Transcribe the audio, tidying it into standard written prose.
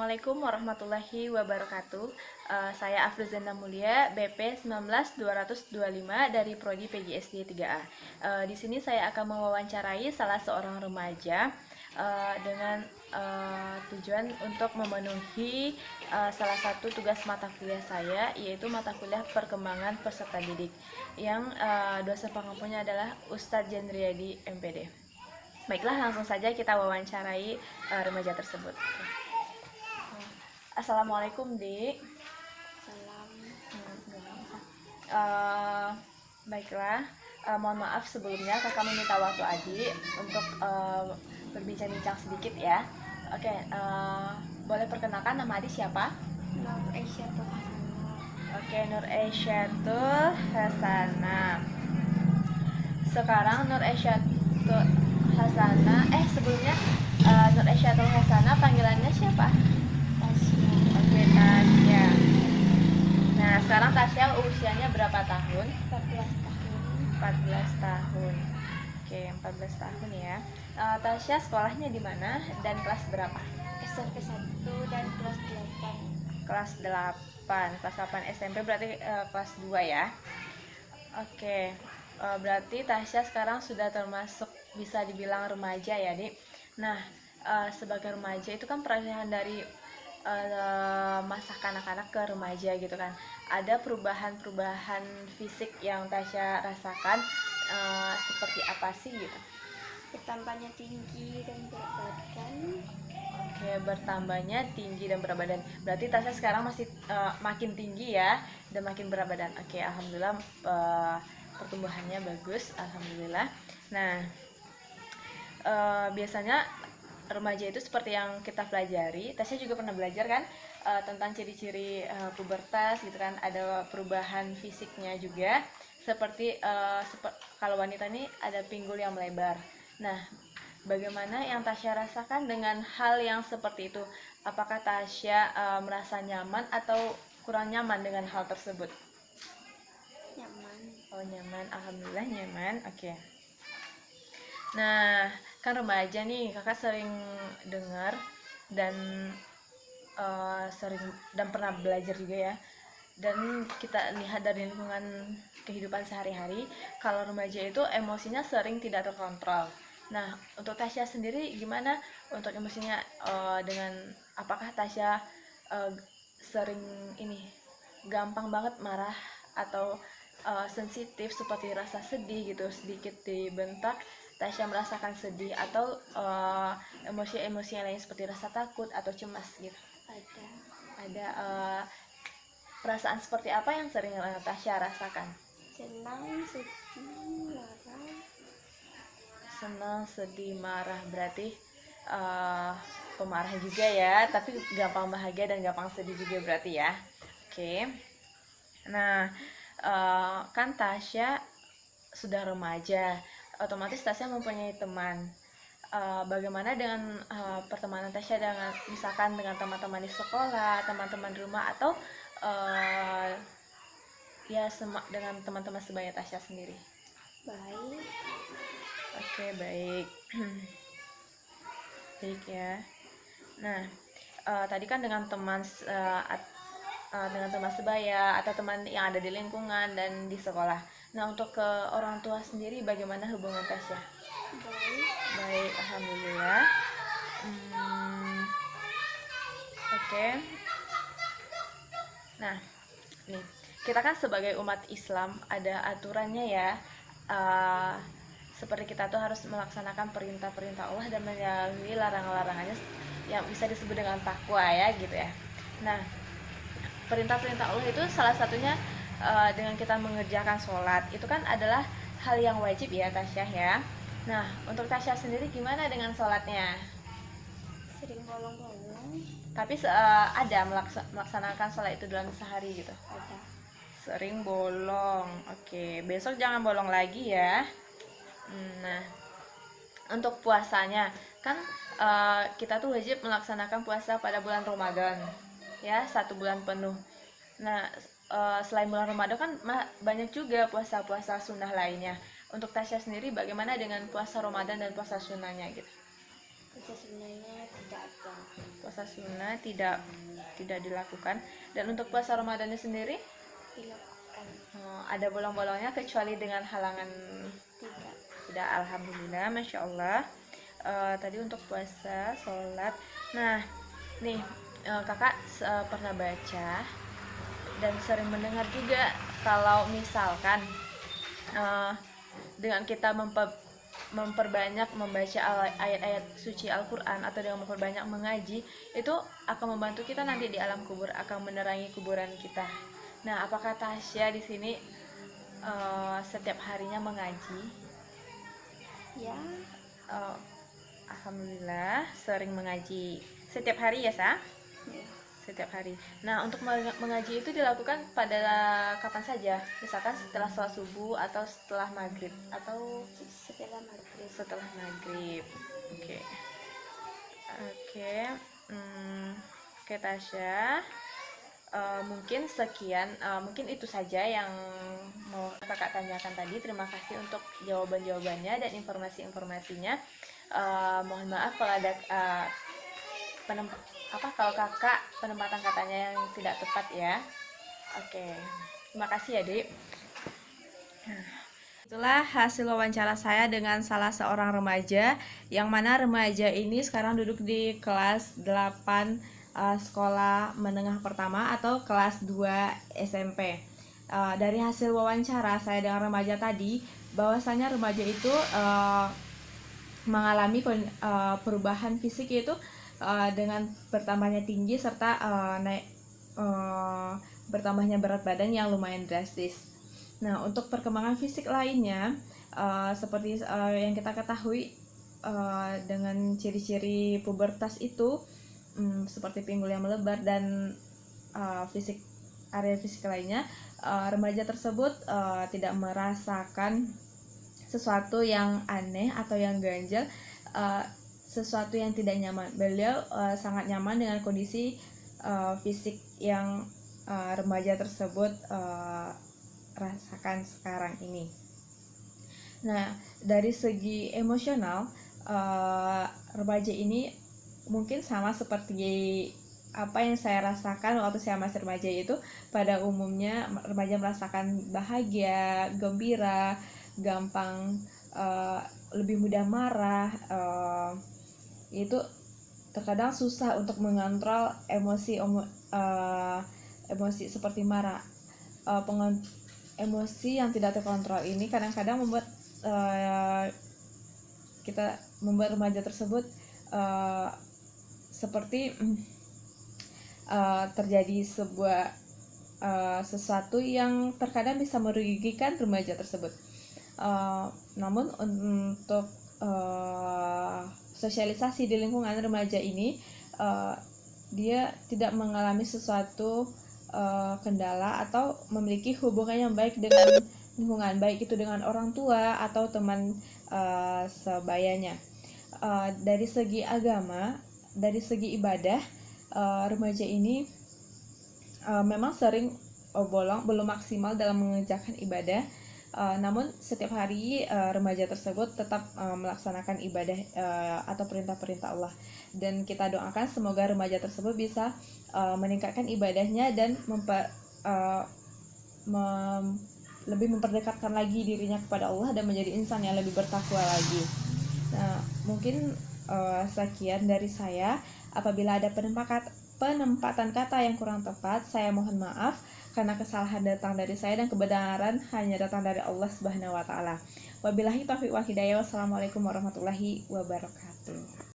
Assalamualaikum warahmatullahi wabarakatuh. Saya Afruzana Mulia, BP 19225 dari Prodi PGSD 3A. Di sini saya akan mewawancarai salah seorang remaja dengan tujuan untuk memenuhi salah satu tugas mata kuliah saya, yaitu mata kuliah perkembangan peserta didik, yang dosen pengampunya adalah Ustadz Jendriyadi MPD. Baiklah, langsung saja kita wawancarai remaja tersebut. Assalamualaikum, Dik. Salam. Baiklah, mohon maaf sebelumnya kakak meminta waktu Adik untuk berbincang-bincang sedikit ya. Oke, boleh perkenalkan nama Adik siapa? Nur Aisyatul Hasanah. Oke, Nur Aisyatul Hasanah. Sekarang Nur Aisyatul Hasanah, sebelumnya Nur Aisyatul Hasanah panggilannya siapa? Tasya. Oke, Tasya. Nah, sekarang Tasya usianya berapa tahun? 14 tahun. 14 tahun. Oke, 14 tahun ya. Tasya sekolahnya di mana dan kelas berapa? SMP 1 dan kelas 8. Kelas 8. Kelas 8 SMP berarti kelas 2 ya. Oke. Berarti Tasya sekarang sudah termasuk bisa dibilang remaja ya, Dik. Nah, sebagai remaja itu kan peralihan dari masa kanak-kanak ke remaja gitu kan. Ada perubahan-perubahan fisik yang Tasya rasakan, seperti apa sih gitu? Bertambahnya tinggi dan berat badan. Oke, bertambahnya tinggi dan berat badan. Berarti Tasya sekarang masih makin tinggi ya dan makin berat badan. Oke, alhamdulillah pertumbuhannya bagus, alhamdulillah. Nah, biasanya remaja itu seperti yang kita pelajari, Tasya juga pernah belajar kan tentang ciri-ciri pubertas gitu kan, ada perubahan fisiknya juga, seperti kalau wanita ini ada pinggul yang melebar. Nah, bagaimana yang Tasya rasakan dengan hal yang seperti itu? Apakah Tasya merasa nyaman atau kurang nyaman dengan hal tersebut? Nyaman. Oh, nyaman, alhamdulillah nyaman. Oke. Nah, kan remaja nih, kakak sering dengar dan sering dan pernah belajar juga ya, dan kita lihat dari lingkungan kehidupan sehari-hari, kalau remaja itu emosinya sering tidak terkontrol. Nah, untuk Tasya sendiri gimana untuk emosinya, dengan apakah Tasya sering ini gampang banget marah atau sensitif seperti rasa sedih gitu, sedikit dibentak Tasya merasakan sedih, atau emosi-emosi yang lain seperti rasa takut atau cemas gitu? Ada perasaan seperti apa yang sering Tasya rasakan? Senang, sedih, marah. Senang, sedih, marah, berarti pemarah juga ya, tapi gampang bahagia dan gampang sedih juga berarti ya. Oke. Nah, kan Tasya sudah remaja, otomatis Tasya mempunyai teman. Bagaimana dengan pertemanan Tasya dengan misalkan dengan teman-teman di sekolah, teman-teman di rumah, atau dengan teman-teman sebaya Tasya sendiri? Baik. Oke, baik. Baik ya. Nah, tadi kan dengan teman sebaya atau teman yang ada di lingkungan dan di sekolah. Nah, untuk ke orang tua sendiri bagaimana hubungan Tasya? Baik. Baik, alhamdulillah. Oke. Nah, nih, kita kan sebagai umat Islam ada aturannya ya. Seperti kita tuh harus melaksanakan perintah-perintah Allah dan menjauhi larangan-larangannya, yang bisa disebut dengan takwa ya gitu ya. Nah, perintah-perintah Allah itu salah satunya dengan kita mengerjakan sholat, itu kan adalah hal yang wajib ya Tasya ya. Nah, untuk Tasya sendiri gimana dengan sholatnya? Sering bolong-bolong. Tapi ada melaksanakan sholat itu dalam sehari gitu? Ada. Sering bolong. Oke, besok jangan bolong lagi ya. Nah, untuk puasanya kan kita tuh wajib melaksanakan puasa pada bulan Ramadan ya, 1 bulan penuh. Nah, selain bulan Ramadan kan banyak juga puasa-puasa sunnah lainnya. Untuk Tasya sendiri bagaimana dengan puasa Ramadan dan puasa sunnahnya gitu? puasa sunnahnya tidak ada. Puasa sunnah tidak dilakukan. Dan untuk puasa Ramadannya sendiri Dilakukan. ada bolong-bolongnya kecuali dengan halangan Tidak. tidak. Alhamdulillah, masya Allah. Tadi untuk puasa, sholat. Nah, nih kakak pernah baca dan sering mendengar juga kalau misalkan dengan kita memperbanyak membaca ayat-ayat suci Al-Quran atau dengan memperbanyak mengaji, itu akan membantu kita nanti di alam kubur, akan menerangi kuburan kita. Nah, apakah Tasya di sini setiap harinya mengaji? Ya, Alhamdulillah sering mengaji setiap hari ya, Sa? ya. Setiap hari. Nah, untuk mengaji itu dilakukan pada kapan saja? Misalkan setelah sholat subuh atau setelah maghrib atau Setelah maghrib. setelah maghrib. Oke. Oke, Tasya. Mungkin sekian, mungkin itu saja yang mau kakak tanyakan tadi. Terima kasih untuk jawaban-jawabannya dan informasi-informasinya. Mohon maaf kalau ada kalau kakak penempatan katanya yang tidak tepat ya. Oke, terima kasih ya, Dik. Itulah hasil wawancara saya dengan salah seorang remaja, yang mana remaja ini sekarang duduk di kelas 8 sekolah menengah pertama atau kelas 2 SMP. Dari hasil wawancara saya dengan remaja tadi, bahwasanya remaja itu mengalami perubahan fisik, yaitu dengan bertambahnya tinggi serta bertambahnya berat badan yang lumayan drastis. Nah, untuk perkembangan fisik lainnya seperti yang kita ketahui, dengan ciri-ciri pubertas itu seperti pinggul yang melebar dan area fisik lainnya, remaja tersebut tidak merasakan sesuatu yang aneh atau yang ganjal, sesuatu yang tidak nyaman. Beliau sangat nyaman dengan kondisi fisik yang remaja tersebut rasakan sekarang ini. Nah, dari segi emosional, remaja ini mungkin sama seperti apa yang saya rasakan waktu saya masih remaja, itu pada umumnya remaja merasakan bahagia, gembira, gampang, lebih mudah marah, itu terkadang susah untuk mengontrol emosi seperti marah. Emosi yang tidak terkontrol ini kadang-kadang membuat remaja tersebut seperti terjadi sesuatu yang terkadang bisa merugikan remaja tersebut. Namun untuk sosialisasi di lingkungan remaja ini, dia tidak mengalami sesuatu kendala atau memiliki hubungan yang baik dengan lingkungan, baik itu dengan orang tua atau teman sebayanya. Dari segi agama, dari segi ibadah, remaja ini memang sering belum maksimal dalam mengerjakan ibadah. Namun setiap hari remaja tersebut tetap melaksanakan ibadah atau perintah-perintah Allah, dan kita doakan semoga remaja tersebut bisa meningkatkan ibadahnya dan lebih memperdekatkan lagi dirinya kepada Allah dan menjadi insan yang lebih bertakwa lagi. Nah, mungkin sekian dari saya. Apabila ada penempatan kata yang kurang tepat, saya mohon maaf, karena kesalahan datang dari saya dan kebenaran hanya datang dari Allah Subhanahu wa taala. Wabillahi taufiq wal hidayah. Wassalamualaikum warahmatullahi wabarakatuh.